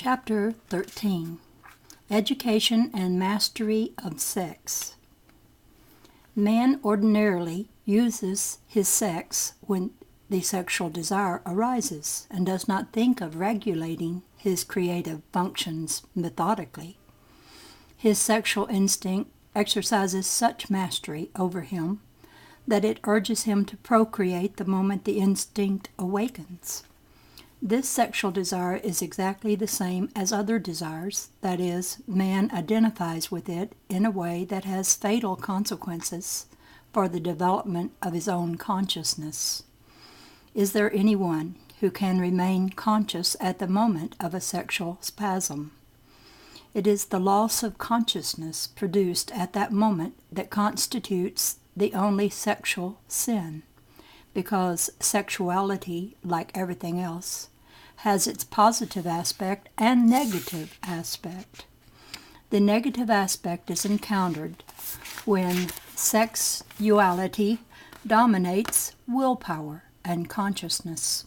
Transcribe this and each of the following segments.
Chapter 13. Education and Mastery of Sex. Man ordinarily uses his sex when the sexual desire arises and does not think of regulating his creative functions methodically. His sexual instinct exercises such mastery over him that it urges him to procreate the moment the instinct awakens. This sexual desire is exactly the same as other desires, that is, man identifies with it in a way that has fatal consequences for the development of his own consciousness. Is there anyone who can remain conscious at the moment of a sexual spasm? It is the loss of consciousness produced at that moment that constitutes the only sexual sin, because sexuality, like everything else, has its positive aspect and negative aspect. The negative aspect is encountered when sexuality dominates willpower and consciousness.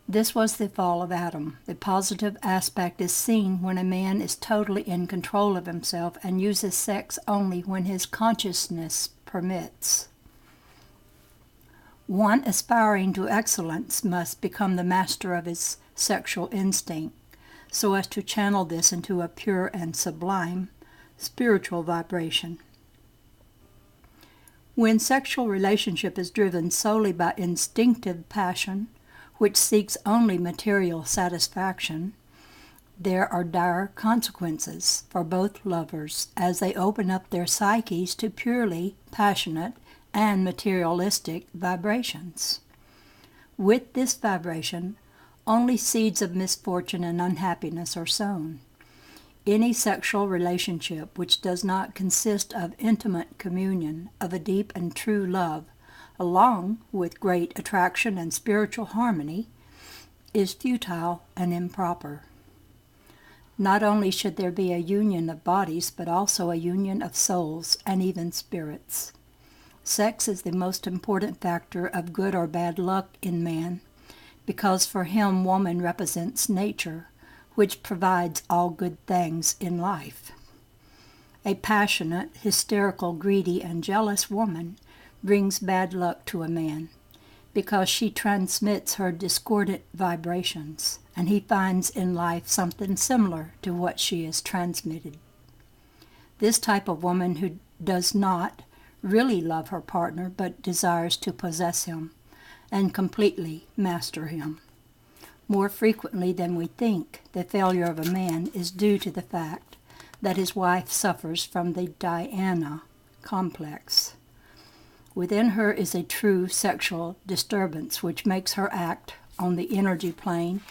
This was the fall of Adam. The positive aspect is seen when a man is totally in control of himself and uses sex only when his consciousness permits. One aspiring to excellence must become the master of his sexual instinct, so as to channel this into a pure and sublime spiritual vibration. When sexual relationship is driven solely by instinctive passion, which seeks only material satisfaction, there are dire consequences for both lovers as they open up their psyches to purely passionate and materialistic vibrations. With this vibration, only seeds of misfortune and unhappiness are sown. Any sexual relationship which does not consist of intimate communion, of a deep and true love, along with great attraction and spiritual harmony, is futile and improper. Not only should there be a union of bodies, but also a union of souls and even spirits. Sex is the most important factor of good or bad luck in man, because for him woman represents nature, which provides all good things in life. A passionate, hysterical, greedy, and jealous woman brings bad luck to a man, because she transmits her discordant vibrations, and he finds in life something similar to what she has transmitted. This type of woman who does not really love her partner but desires to possess him and completely master him. More frequently than we think, the failure of a man is due to the fact that his wife suffers from the Diana complex. Within her is a true sexual disturbance which makes her act on the energy plane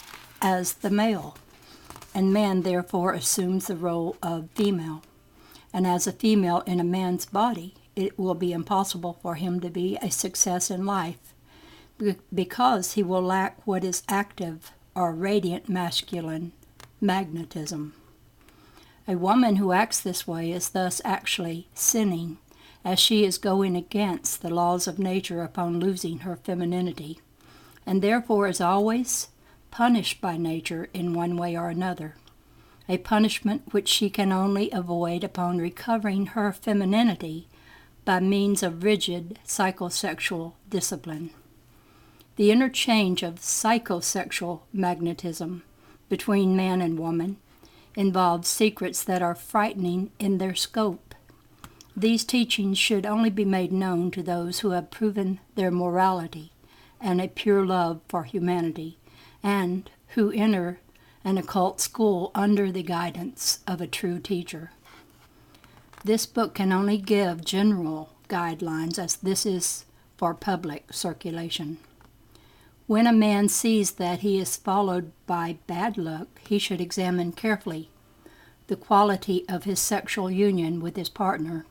as the male, and man therefore assumes the role of female. And as a female in a man's body, it will be impossible for him to be a success in life, because he will lack what is active or radiant masculine magnetism. A woman who acts this way is thus actually sinning, as she is going against the laws of nature upon losing her femininity, and therefore is always punished by nature in one way or another, a punishment which she can only avoid upon recovering her femininity by means of rigid psychosexual discipline. The interchange of psychosexual magnetism between man and woman involves secrets that are frightening in their scope. These teachings should only be made known to those who have proven their morality and a pure love for humanity, and who enter an occult school under the guidance of a true teacher. This book can only give general guidelines, as this is for public circulation. When a man sees that he is followed by bad luck, he should examine carefully the quality of his sexual union with his partner,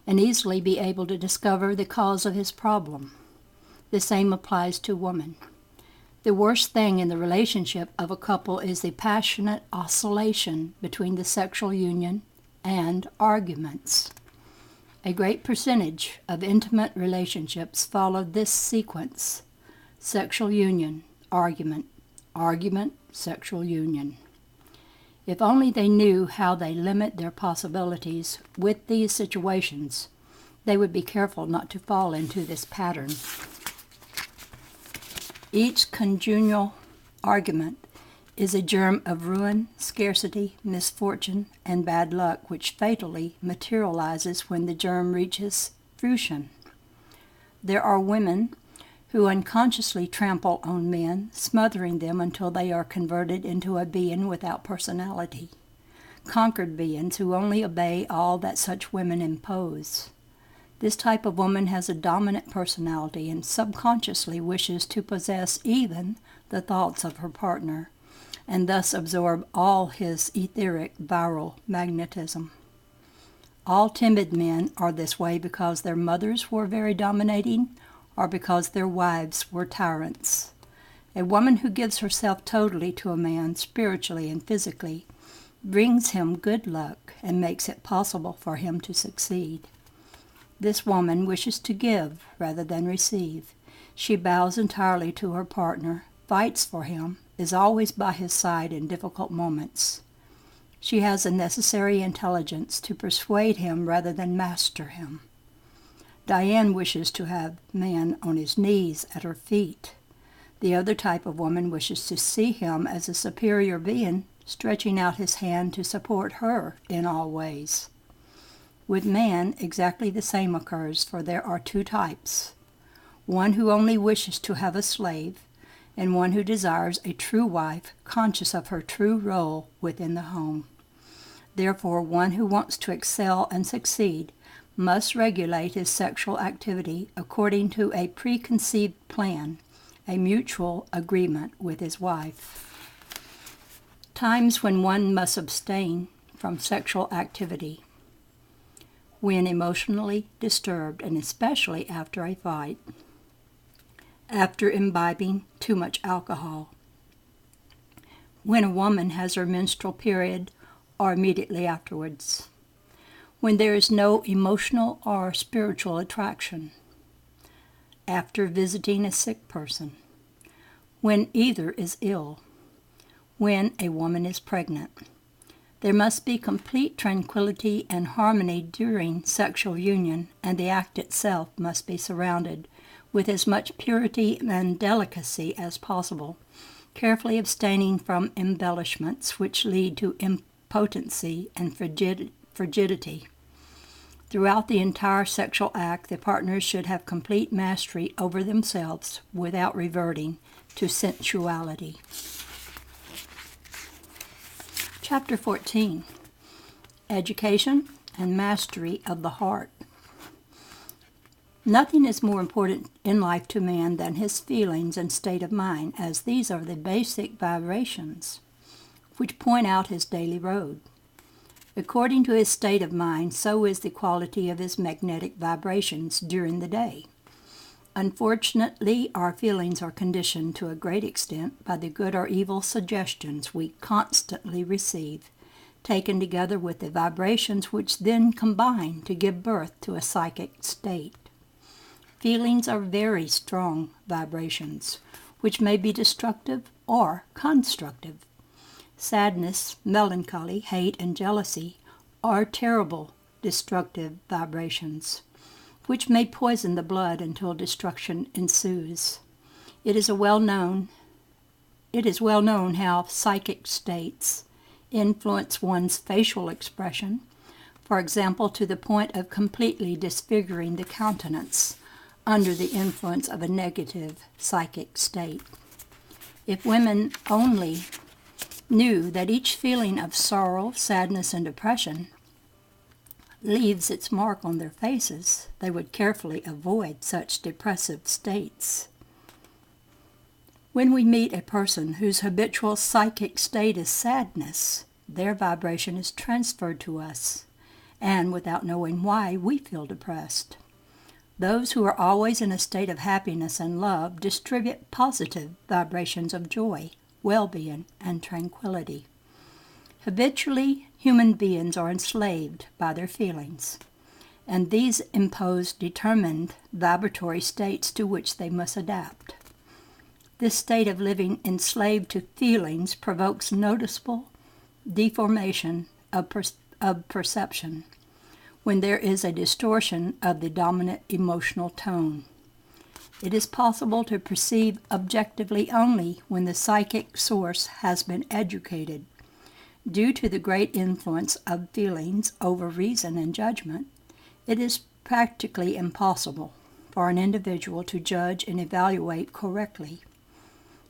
and easily be able to discover the cause of his problem. The same applies to woman. The worst thing in the relationship of a couple is the passionate oscillation between the sexual union and arguments. A great percentage of intimate relationships follow this sequence: sexual union, argument, argument, sexual union. If only they knew how they limit their possibilities with these situations, they would be careful not to fall into this pattern. Each conjugal argument is a germ of ruin, scarcity, misfortune, and bad luck, which fatally materializes when the germ reaches fruition. There are women who unconsciously trample on men, smothering them until they are converted into a being without personality, conquered beings who only obey all that such women impose. This type of woman has a dominant personality and subconsciously wishes to possess even the thoughts of her partner, and thus absorb all his etheric viral magnetism. All timid men are this way because their mothers were very dominating, or because their wives were tyrants. A woman who gives herself totally to a man, spiritually and physically, brings him good luck and makes it possible for him to succeed. This woman wishes to give rather than receive. She bows entirely to her partner, fights for him, is always by his side in difficult moments. She has the necessary intelligence to persuade him rather than master him. Diane wishes to have man on his knees at her feet. The other type of woman wishes to see him as a superior being, stretching out his hand to support her in all ways. With man, exactly the same occurs, for there are two types: one who only wishes to have a slave, and one who desires a true wife, conscious of her true role within the home. Therefore, one who wants to excel and succeed must regulate his sexual activity according to a preconceived plan, a mutual agreement with his wife. Times when one must abstain from sexual activity: when emotionally disturbed, and especially after a fight, after imbibing too much alcohol, when a woman has her menstrual period or immediately afterwards, when there is no emotional or spiritual attraction, after visiting a sick person, when either is ill, when a woman is pregnant. There must be complete tranquility and harmony during sexual union, and the act itself must be surrounded with as much purity and delicacy as possible, carefully abstaining from embellishments which lead to impotency and frigidity. Throughout the entire sexual act, the partners should have complete mastery over themselves without reverting to sensuality. Chapter 14. Education and Mastery of the Heart. Nothing is more important in life to man than his feelings and state of mind, as these are the basic vibrations which point out his daily road. According to his state of mind, so is the quality of his magnetic vibrations during the day. Unfortunately, our feelings are conditioned to a great extent by the good or evil suggestions we constantly receive, taken together with the vibrations which then combine to give birth to a psychic state. Feelings are very strong vibrations, which may be destructive or constructive. Sadness, melancholy, hate, and jealousy are terrible, destructive vibrations, which may poison the blood until destruction ensues. It is well known how psychic states influence one's facial expression, for example, to the point of completely disfiguring the countenance under the influence of a negative psychic state. If women only knew that each feeling of sorrow, sadness, and depression leaves its mark on their faces, they would carefully avoid such depressive states. When we meet a person whose habitual psychic state is sadness, their vibration is transferred to us, and without knowing why, we feel depressed. Those who are always in a state of happiness and love distribute positive vibrations of joy, well-being, and tranquility. Habitually, human beings are enslaved by their feelings, and these impose determined vibratory states to which they must adapt. This state of living enslaved to feelings provokes noticeable deformation of perception, when there is a distortion of the dominant emotional tone. It is possible to perceive objectively only when the psychic source has been educated. Due to the great influence of feelings over reason and judgment, it is practically impossible for an individual to judge and evaluate correctly.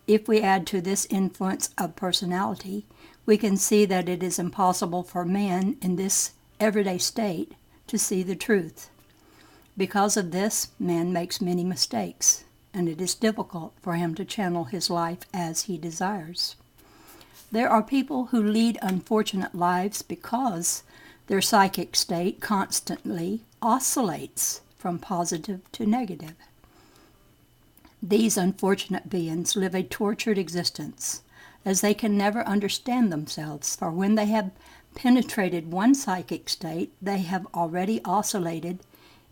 If we add to this influence of personality, we can see that it is impossible for man in this everyday state to see the truth. Because of this, man makes many mistakes, and it is difficult for him to channel his life as he desires. There are people who lead unfortunate lives because their psychic state constantly oscillates from positive to negative. These unfortunate beings live a tortured existence, as they can never understand themselves, for when they have penetrated one psychic state, they have already oscillated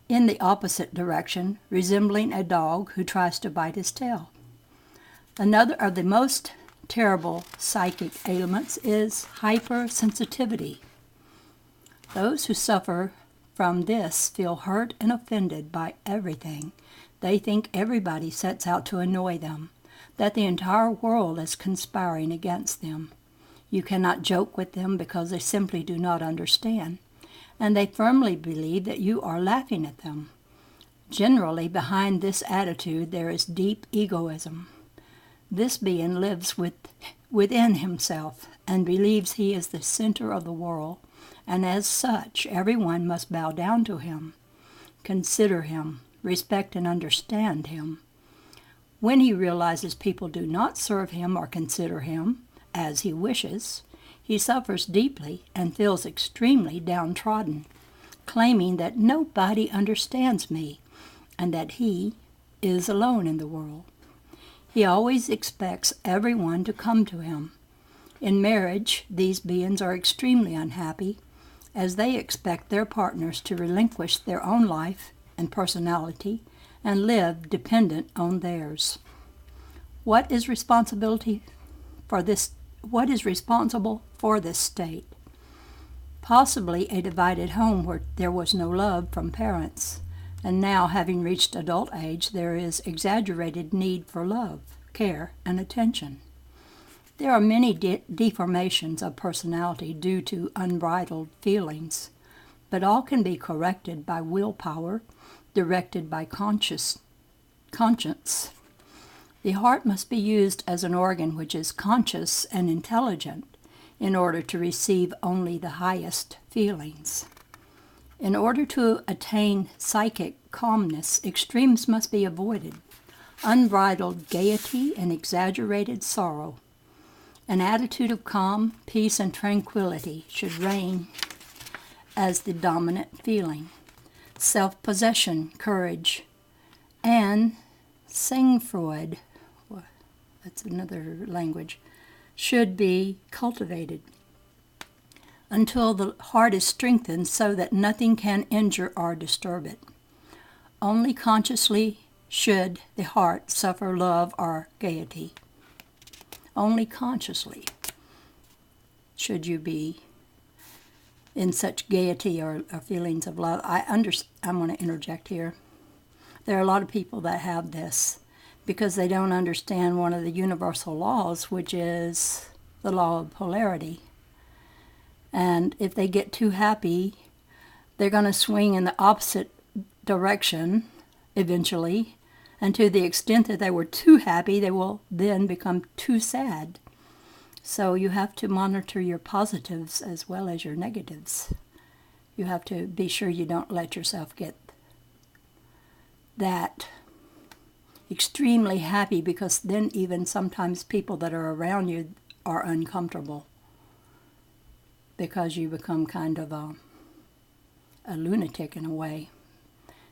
in the opposite direction, resembling a dog who tries to bite his tail. Another of the most terrible psychic ailments is hypersensitivity. Those who suffer from this feel hurt and offended by everything. They think everybody sets out to annoy them, that the entire world is conspiring against them. You cannot joke with them because they simply do not understand, and they firmly believe that you are laughing at them. Generally, behind this attitude there is deep egoism. This being lives within himself and believes he is the center of the world, and as such everyone must bow down to him, consider him, respect and understand him. When he realizes people do not serve him or consider him as he wishes, he suffers deeply and feels extremely downtrodden, claiming that nobody understands me and that he is alone in the world. He always expects everyone to come to him. In marriage, these beings are extremely unhappy, as they expect their partners to relinquish their own life and personality and live dependent on theirs. What is responsible for this state? Possibly a divided home where there was no love from parents, and now, having reached adult age, there is exaggerated need for love, care, and attention. There are many deformations of personality due to unbridled feelings, but all can be corrected by willpower, directed by conscience. The heart must be used as an organ which is conscious and intelligent in order to receive only the highest feelings. In order to attain psychic calmness, extremes must be avoided. Unbridled gaiety and exaggerated sorrow. An attitude of calm, peace, and tranquility should reign as the dominant feeling. Self-possession, courage, and Singfreud, that's another language, should be cultivated until the heart is strengthened so that nothing can injure or disturb it. Only consciously should the heart suffer love or gaiety. Only consciously should you be in such gaiety or feelings of love. I'm going to interject here. There are a lot of people that have this because they don't understand one of the universal laws, which is the law of polarity. And if they get too happy, they're going to swing in the opposite direction eventually. And to the extent that they were too happy, they will then become too sad. So you have to monitor your positives as well as your negatives. You have to be sure you don't let yourself get that extremely happy, because then even sometimes people that are around you are uncomfortable because you become kind of a lunatic in a way,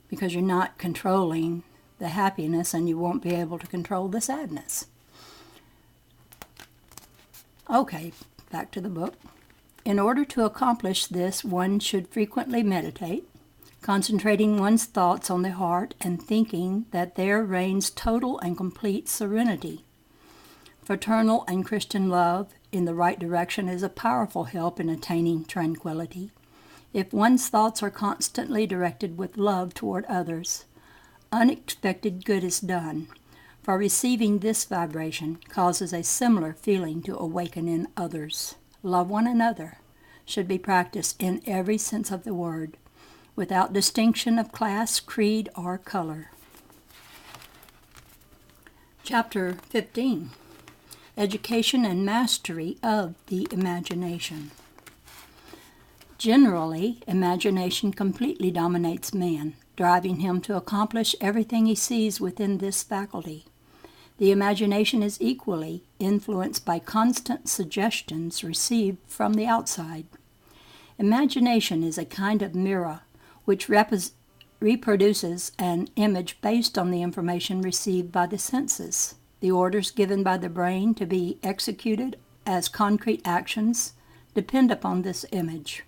because you're not controlling the happiness and you won't be able to control the sadness. Okay, back to the book. In order to accomplish this, one should frequently meditate, concentrating one's thoughts on the heart and thinking that there reigns total and complete serenity. Fraternal and Christian love in the right direction is a powerful help in attaining tranquility. If one's thoughts are constantly directed with love toward others, unexpected good is done, for receiving this vibration causes a similar feeling to awaken in others. Love one another should be practiced in every sense of the word, without distinction of class, creed, or color. Chapter 15. Education and Mastery of the Imagination. Generally, imagination completely dominates man, driving him to accomplish everything he sees within this faculty. The imagination is equally influenced by constant suggestions received from the outside. Imagination is a kind of mirror which reproduces an image based on the information received by the senses. The orders given by the brain to be executed as concrete actions depend upon this image.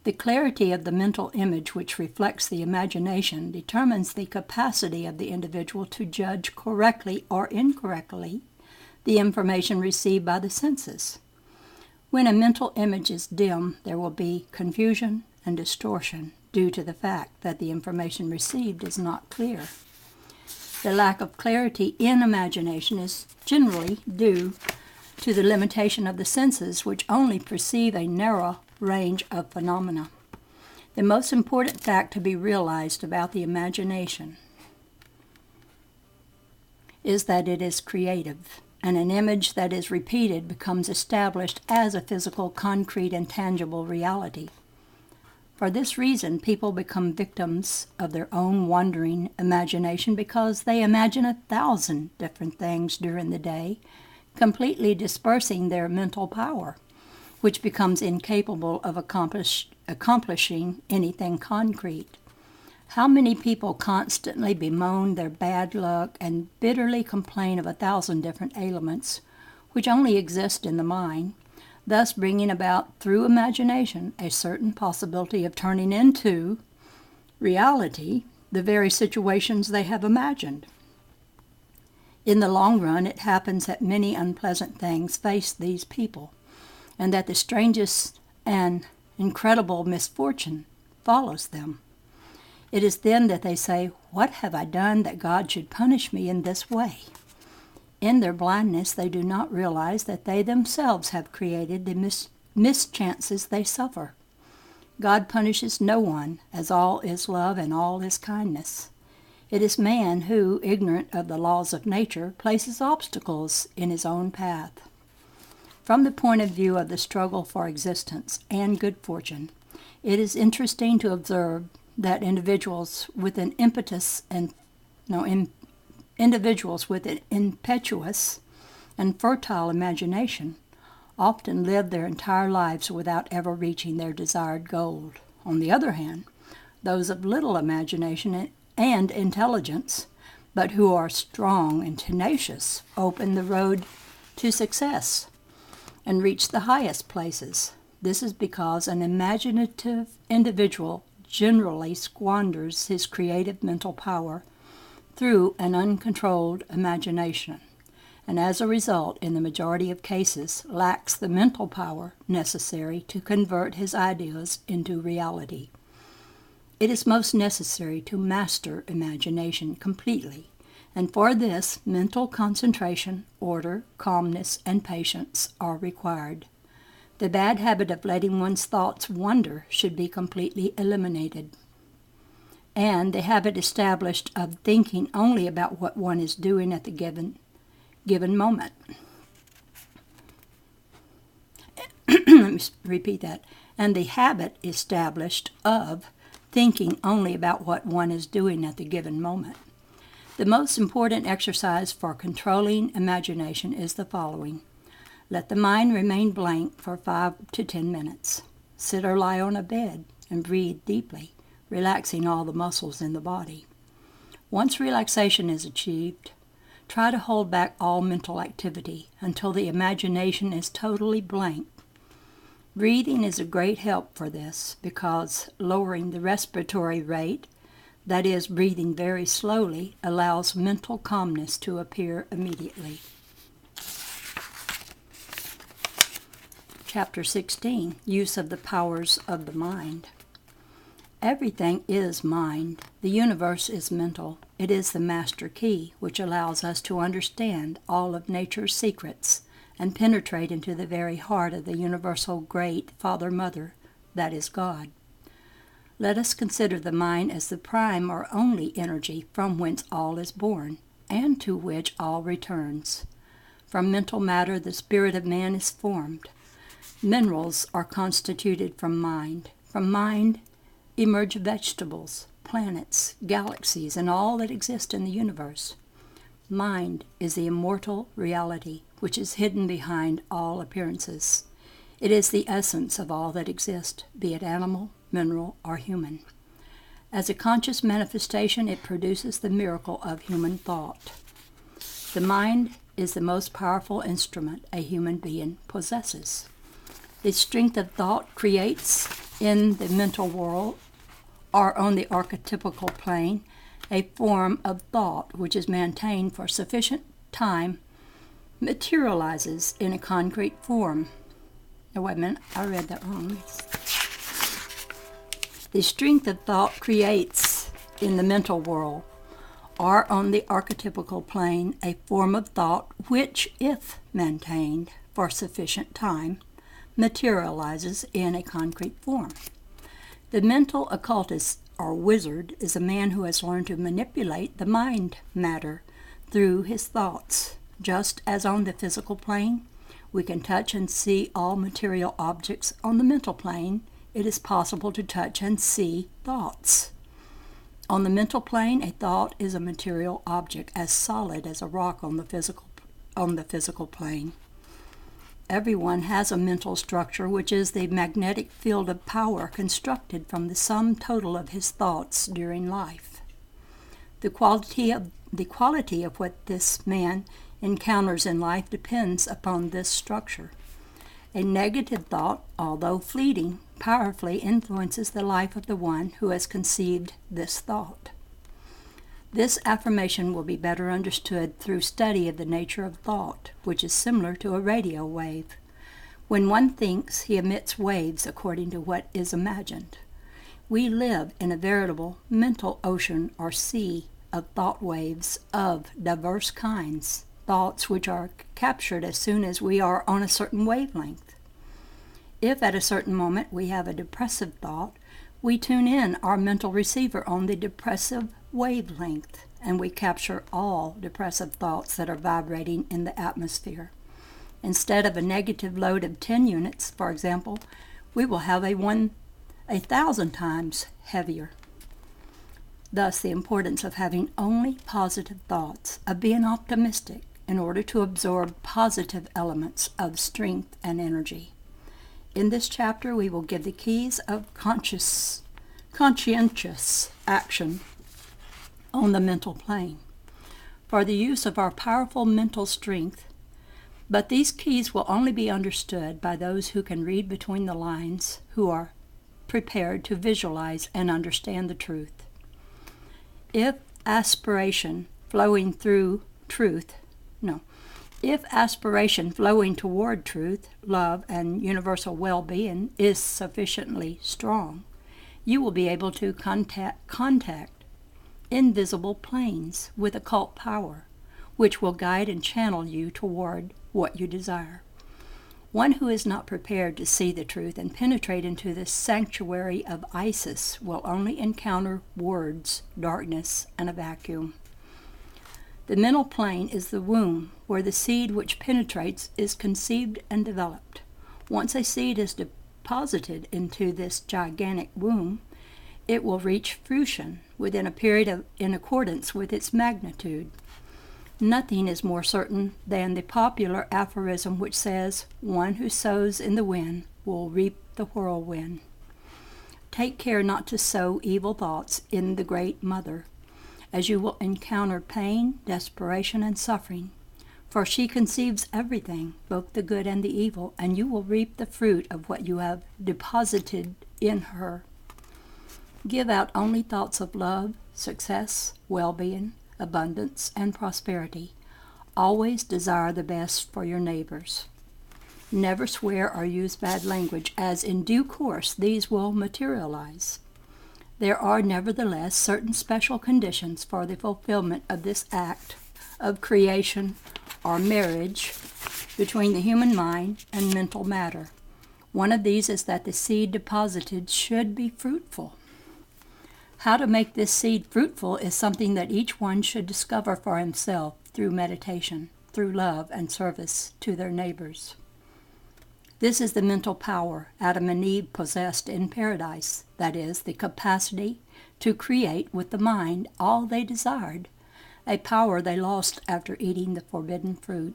The clarity of the mental image which reflects the imagination determines the capacity of the individual to judge correctly or incorrectly the information received by the senses. When a mental image is dim, there will be confusion and distortion due to the fact that the information received is not clear. The lack of clarity in imagination is generally due to the limitation of the senses, which only perceive a narrow range of phenomena. The most important fact to be realized about the imagination is that it is creative, and an image that is repeated becomes established as a physical, concrete, and tangible reality. For this reason, people become victims of their own wandering imagination because they imagine 1,000 different things during the day, completely dispersing their mental power, which becomes incapable of accomplishing anything concrete. How many people constantly bemoan their bad luck and bitterly complain of 1,000 different ailments, which only exist in the mind, thus bringing about through imagination a certain possibility of turning into reality the very situations they have imagined. In the long run, it happens that many unpleasant things face these people, and that the strangest and incredible misfortune follows them. It is then that they say, "What have I done that God should punish me in this way?" In their blindness, they do not realize that they themselves have created the mischances they suffer. God punishes no one, as all is love and all is kindness. It is man who, ignorant of the laws of nature, places obstacles in his own path. From the point of view of the struggle for existence and good fortune, it is interesting to observe that individuals with an impetuous and fertile imagination often live their entire lives without ever reaching their desired goal. On the other hand, those of little imagination and intelligence, but who are strong and tenacious, open the road to success and reach the highest places. This is because an imaginative individual generally squanders his creative mental power through an uncontrolled imagination, and as a result, in the majority of cases, lacks the mental power necessary to convert his ideas into reality. It is most necessary to master imagination completely, and for this, mental concentration, order, calmness, and patience are required. The bad habit of letting one's thoughts wander should be completely eliminated, and the habit established of thinking only about what one is doing at the given moment. Let me repeat that. And the habit established of thinking only about what one is doing at the given moment. The most important exercise for controlling imagination is the following. Let the mind remain blank for 5 to 10 minutes. Sit or lie on a bed and breathe deeply, relaxing all the muscles in the body. Once relaxation is achieved, try to hold back all mental activity until the imagination is totally blank. Breathing is a great help for this because lowering the respiratory rate, that is, breathing very slowly, allows mental calmness to appear immediately. Chapter 16, Use of the Powers of the Mind. Everything is mind. The universe is mental. It is the master key which allows us to understand all of nature's secrets and penetrate into the very heart of the universal great Father-Mother, that is God. Let us consider the mind as the prime or only energy from whence all is born, and to which all returns. From mental matter the spirit of man is formed. Minerals are constituted from mind. From mind emerge vegetables, planets, galaxies, and all that exists in the universe. Mind is the immortal reality which is hidden behind all appearances. It is the essence of all that exists, be it animal, mineral, or human. As a conscious manifestation, it produces the miracle of human thought. The mind is the most powerful instrument a human being possesses. The strength of thought creates in the mental world or on the archetypical plane a form of thought which is maintained for sufficient time, materializes in a concrete form. Oh, wait a minute, I read that wrong. The strength of thought creates in the mental world or on the archetypical plane a form of thought which, if maintained for sufficient time, materializes in a concrete form. The mental occultist or wizard is a man who has learned to manipulate the mind matter through his thoughts. Just as on the physical plane, we can touch and see all material objects, on the mental plane, it is possible to touch and see thoughts. On the mental plane, a thought is a material object as solid as a rock on the physical plane. Everyone has a mental structure which is the magnetic field of power constructed from the sum total of his thoughts during life. The quality of what this man encounters in life depends upon this structure. A negative thought, although fleeting, powerfully influences the life of the one who has conceived this thought. This affirmation will be better understood through study of the nature of thought, which is similar to a radio wave. When one thinks, he emits waves according to what is imagined. We live in a veritable mental ocean or sea of thought waves of diverse kinds, thoughts which are captured as soon as we are on a certain wavelength. If at a certain moment we have a depressive thought, we tune in our mental receiver on the depressive wavelength, and we capture all depressive thoughts that are vibrating in the atmosphere. Instead of a negative load of 10 units, for example, we will have a 1,000 times heavier. Thus, the importance of having only positive thoughts, of being optimistic in order to absorb positive elements of strength and energy. In this chapter, we will give the keys of conscientious action on the mental plane for the use of our powerful mental strength, but these keys will only be understood by those who can read between the lines, who are prepared to visualize and understand the truth. If aspiration flowing toward truth, love, and universal well-being is sufficiently strong, you will be able to contact invisible planes with occult power, which will guide and channel you toward what you desire. One who is not prepared to see the truth and penetrate into the sanctuary of Isis will only encounter words, darkness, and a vacuum. The mental plane is the womb where the seed which penetrates is conceived and developed. Once a seed is deposited into this gigantic womb, it will reach fruition within a period in accordance with its magnitude. Nothing is more certain than the popular aphorism which says, "One who sows in the wind will reap the whirlwind." Take care not to sow evil thoughts in the Great Mother, as you will encounter pain, desperation, and suffering. For she conceives everything, both the good and the evil, and you will reap the fruit of what you have deposited in her. Give out only thoughts of love, success, well-being, abundance, and prosperity. Always desire the best for your neighbors. Never swear or use bad language, as in due course these will materialize. There are nevertheless certain special conditions for the fulfillment of this act of creation or marriage between the human mind and mental matter. One of these is that the seed deposited should be fruitful. How to make this seed fruitful is something that each one should discover for himself through meditation, through love and service to their neighbors. This is the mental power Adam and Eve possessed in paradise, that is, the capacity to create with the mind all they desired, a power they lost after eating the forbidden fruit.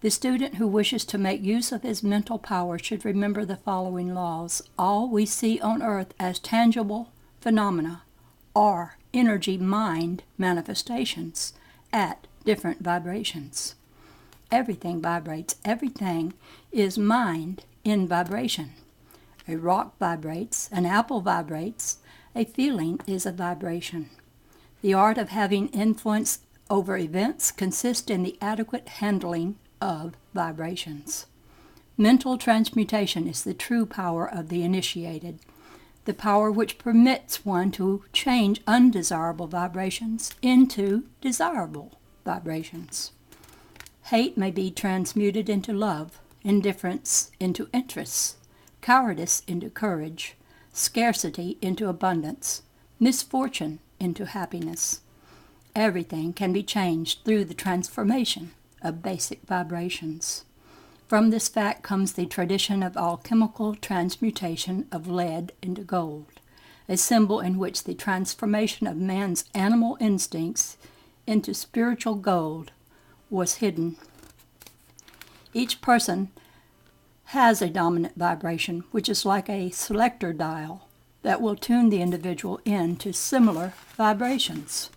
The student who wishes to make use of his mental power should remember the following laws. All we see on earth as tangible phenomena are energy mind manifestations at different vibrations. Everything vibrates. Everything is mind in vibration. A rock vibrates, an apple vibrates, a feeling is a vibration. The art of having influence over events consists in the adequate handling of vibrations. Mental transmutation is the true power of the initiated, the power which permits one to change undesirable vibrations into desirable vibrations. Hate may be transmuted into love, indifference into interest, cowardice into courage, scarcity into abundance, misfortune into happiness. Everything can be changed through the transformation of basic vibrations. From this fact comes the tradition of alchemical transmutation of lead into gold, a symbol in which the transformation of man's animal instincts into spiritual gold was hidden. Each person has a dominant vibration, which is like a selector dial that will tune the individual into similar vibrations.